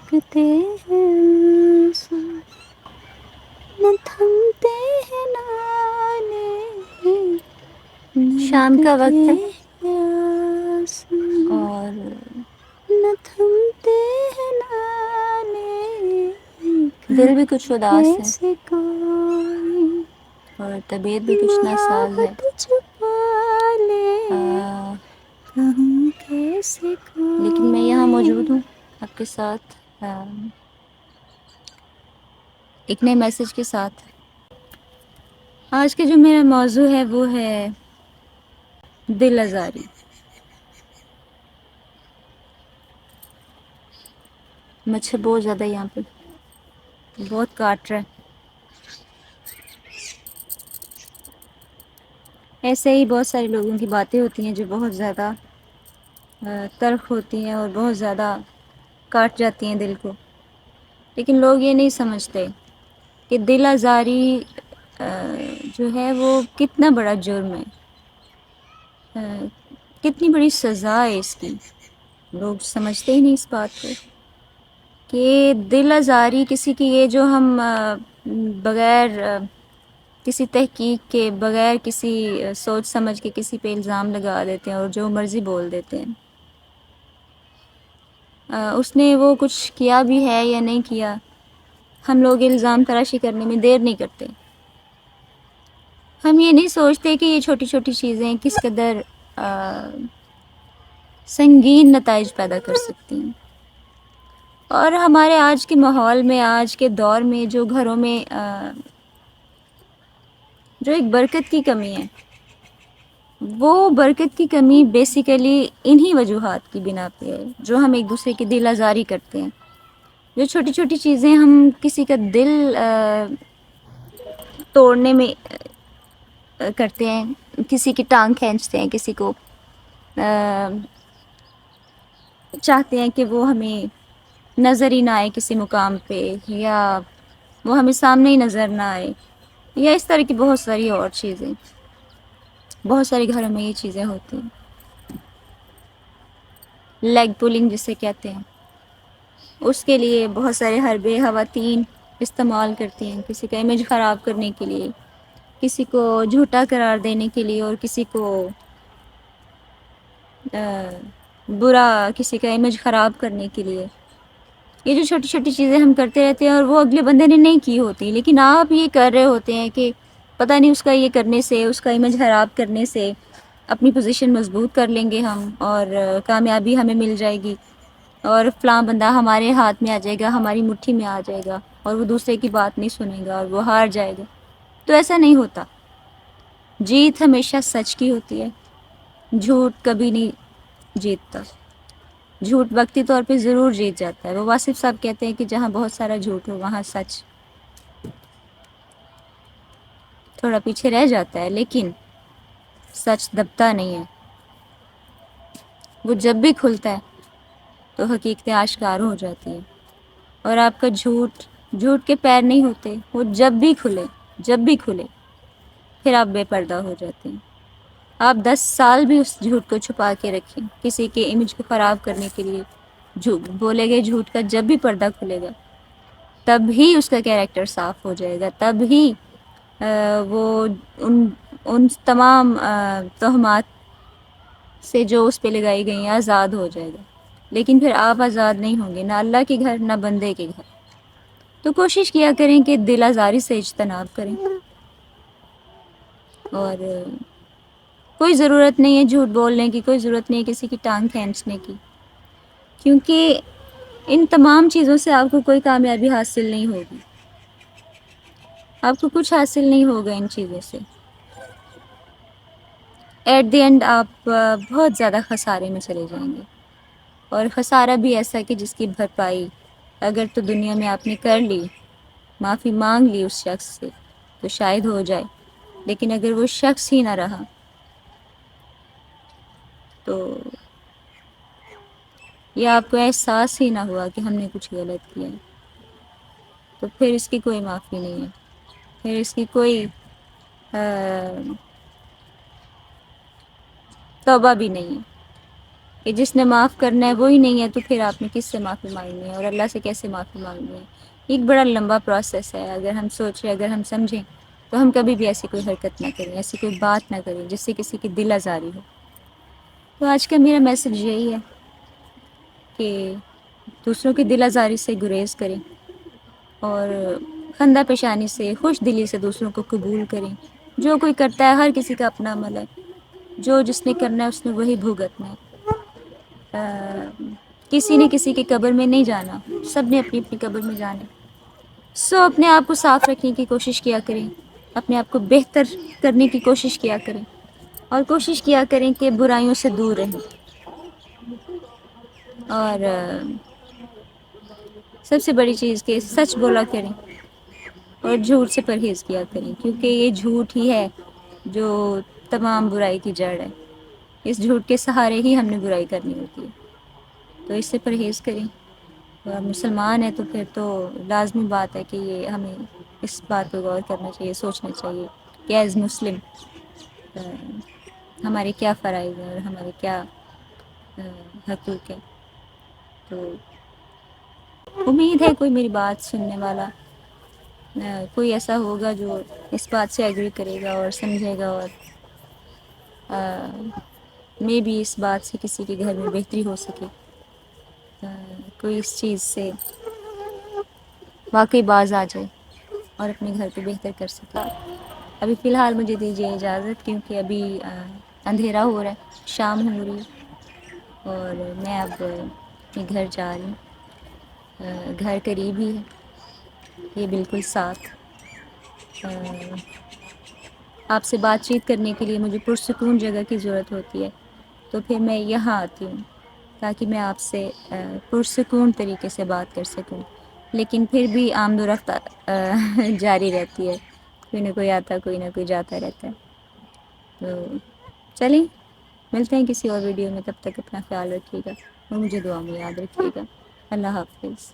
بہکتے ہیں آنسو، نہ تھمتے ہیں نالے، نہ شام کا رکتے وقت ہے ہیں آنسو، اور نہ تھمتے ہیں نالے، دل بھی کچھ اداس ہے کیسے کوئی اور طبیعت بھی کچھ ناساز ہے۔ محبت چھپا لے، کہوں کیسے لیکن میں یہاں کوئی۔ موجود ہوں آپ کے ساتھ ایک نئے میسج کے ساتھ۔ آج کا جو میرا موضوع ہے وہ ہے دل آزاری۔ مچھر بہت زیادہ ہے یہاں پہ، بہت کاٹ رہا ہے۔ ایسے ہی بہت سارے لوگوں کی باتیں ہوتی ہیں جو بہت زیادہ تلخ ہوتی ہیں اور بہت زیادہ کاٹ جاتی ہیں دل کو، لیکن لوگ یہ نہیں سمجھتے کہ دل آزاری جو ہے وہ کتنا بڑا جرم ہے، کتنی بڑی سزا ہے اس کی۔ لوگ سمجھتے ہی نہیں اس بات کو کہ دل آزاری کسی کی، یہ جو ہم بغیر کسی تحقیق کے، بغیر کسی سوچ سمجھ کے کسی پہ الزام لگا دیتے ہیں اور جو مرضی بول دیتے ہیں، اس نے وہ کچھ کیا بھی ہے یا نہیں کیا، ہم لوگ الزام تراشی کرنے میں دیر نہیں کرتے۔ ہم یہ نہیں سوچتے کہ یہ چھوٹی چھوٹی چیزیں کس قدر سنگین نتائج پیدا کر سکتی ہیں۔ اور ہمارے آج کے ماحول میں، آج کے دور میں جو گھروں میں جو ایک برکت کی کمی ہے، وہ برکت کی کمی بیسیکلی انہی وجوہات کی بنا پہ ہے جو ہم ایک دوسرے کی دل آزاری کرتے ہیں۔ جو چھوٹی چھوٹی چیزیں ہم کسی کا دل توڑنے میں کرتے ہیں، کسی کی ٹانگ کھینچتے ہیں، کسی کو چاہتے ہیں کہ وہ ہمیں نظر ہی نہ آئے کسی مقام پہ، یا وہ ہمیں سامنے ہی نظر نہ آئے، یا اس طرح کی بہت ساری اور چیزیں، بہت سارے گھروں میں یہ چیزیں ہوتی ہیں۔ لیگ پولنگ جسے کہتے ہیں، اس کے لیے بہت سارے حربے خواتین استعمال کرتی ہیں، کسی کا امیج خراب کرنے کے لیے، کسی کو جھوٹا قرار دینے کے لیے، اور کسی کو برا، کسی کا امیج خراب کرنے کے لیے۔ یہ جو چھوٹی چھوٹی چیزیں ہم کرتے رہتے ہیں اور وہ اگلے بندے نے نہیں کی ہوتی، لیکن آپ یہ کر رہے ہوتے ہیں کہ پتہ نہیں اس کا یہ کرنے سے، اس کا امیج خراب کرنے سے اپنی پوزیشن مضبوط کر لیں گے ہم، اور کامیابی ہمیں مل جائے گی، اور فلاں بندہ ہمارے ہاتھ میں آ جائے گا، ہماری مٹھی میں آ جائے گا، اور وہ دوسرے کی بات نہیں سنے گا اور وہ ہار جائے گا۔ تو ایسا نہیں ہوتا۔ جیت ہمیشہ سچ کی ہوتی ہے، جھوٹ کبھی نہیں جیتتا۔ جھوٹ وقتی طور پہ ضرور جیت جاتا ہے۔ وہ واصف صاحب کہتے ہیں کہ جہاں بہت سارا جھوٹ ہو وہاں سچ تھوڑا پیچھے رہ جاتا ہے، لیکن سچ دبتا نہیں ہے۔ وہ جب بھی کھلتا ہے تو حقیقتیں آشکار ہو جاتی ہیں، اور آپ کا جھوٹ کے پیر نہیں ہوتے، وہ جب بھی کھلے پھر آپ بے پردہ ہو جاتے ہیں۔ آپ 10 سال بھی اس جھوٹ کو چھپا کے رکھیں، کسی کے امیج کو خراب کرنے کے لیے بولے گئے جھوٹ کا جب بھی پردہ کھلے گا، تب ہی اس کا کیریکٹر صاف ہو جائے گا، تب ہی وہ ان تمام تہمات سے جو اس پہ لگائی گئی ہیں آزاد ہو جائے گا۔ لیکن پھر آپ آزاد نہیں ہوں گے، نہ اللہ کے گھر، نہ بندے کے گھر۔ تو کوشش کیا کریں کہ دل آزاری سے اجتناب کریں، اور کوئی ضرورت نہیں ہے جھوٹ بولنے کی، کوئی ضرورت نہیں ہے کسی کی ٹانگ کھینچنے کی، کیونکہ ان تمام چیزوں سے آپ کو کوئی کامیابی حاصل نہیں ہوگی، آپ کو کچھ حاصل نہیں ہوگا ان چیزوں سے۔ ایٹ دی اینڈ آپ بہت زیادہ خسارے میں چلے جائیں گے، اور خسارہ بھی ایسا کہ جس کی بھرپائی اگر تو دنیا میں آپ نے کر لی، معافی مانگ لی اس شخص سے، تو شاید ہو جائے، لیکن اگر وہ شخص ہی نہ رہا تو، یا آپ کو احساس ہی نہ ہوا کہ ہم نے کچھ غلط کیا، تو پھر اس کی کوئی معافی نہیں ہے، پھر اس کی کوئی توبہ بھی نہیں ہے۔ کہ جس نے معاف کرنا ہے وہی نہیں ہے، تو پھر آپ نے کس سے معافی مانگنی ہے اور اللہ سے کیسے معافی مانگنی ہے؟ ایک بڑا لمبا پروسیس ہے. اگر ہم سوچیں، اگر ہم سمجھیں تو ہم کبھی بھی ایسی کوئی حرکت نہ کریں، ایسی کوئی بات نہ کریں جس سے کسی کی دل آزاری ہو. تو آج کا میرا میسج یہی ہے کہ دوسروں کی دل آزاری سے گریز کریں اور خندہ پیشانی سے، خوش دلی سے دوسروں کو قبول کریں. جو کوئی کرتا ہے، ہر کسی کا اپنا عمل ہے، جو جس نے کرنا ہے اس نے وہی بھگتنا ہے. کسی نے کسی کی قبر میں نہیں جانا، سب نے اپنی اپنی قبر میں جانا. سو اپنے آپ کو صاف رکھنے کی کوشش کیا کریں، اپنے آپ کو بہتر کرنے کی کوشش کیا کریں اور کوشش کیا کریں کہ برائیوں سے دور رہیں. اور سب سے بڑی چیز کہ سچ بولا کریں اور جھوٹ سے پرہیز کیا کریں، کیونکہ یہ جھوٹ ہی ہے جو تمام برائی کی جڑ ہے. اس جھوٹ کے سہارے ہی ہم نے برائی کرنی ہوتی ہے. تو اس سے پرہیز کریں. اور مسلمان ہیں تو پھر تو لازمی بات ہے کہ یہ ہمیں اس بات پہ غور کرنا چاہیے، سوچنا چاہیے کہ ایز مسلم ہمارے کیا فرائض ہیں اور ہمارے کیا حقوق ہیں. تو امید ہے کوئی میری بات سننے والا کوئی ایسا ہوگا جو اس بات سے ایگری کرے گا اور سمجھے گا، اور میں بھی اس بات سے کسی کے گھر میں بہتری ہو سکے، کوئی اس چیز سے واقعی باز آ جائے اور اپنے گھر کو بہتر کر سکے. ابھی فی الحال مجھے دیجیے اجازت، کیونکہ ابھی اندھیرا ہو رہا ہے، شام ہو رہی ہے اور میں اب اپنے گھر جا رہی ہوں. گھر قریب ہی ہے، یہ بالکل ساتھ. آپ سے بات چیت کرنے کے لیے مجھے پرسکون جگہ کی ضرورت ہوتی ہے، تو پھر میں یہاں آتی ہوں تاکہ میں آپ سے پرسکون طریقے سے بات کر سکوں. لیکن پھر بھی آمد و رفت جاری رہتی ہے، کوئی نہ کوئی آتا کوئی نہ کوئی جاتا رہتا ہے. تو چلیں ملتے ہیں کسی اور ویڈیو میں، تب تک اپنا خیال رکھیے گا اور مجھے دعا میں یاد رکھیے گا. اللہ حافظ.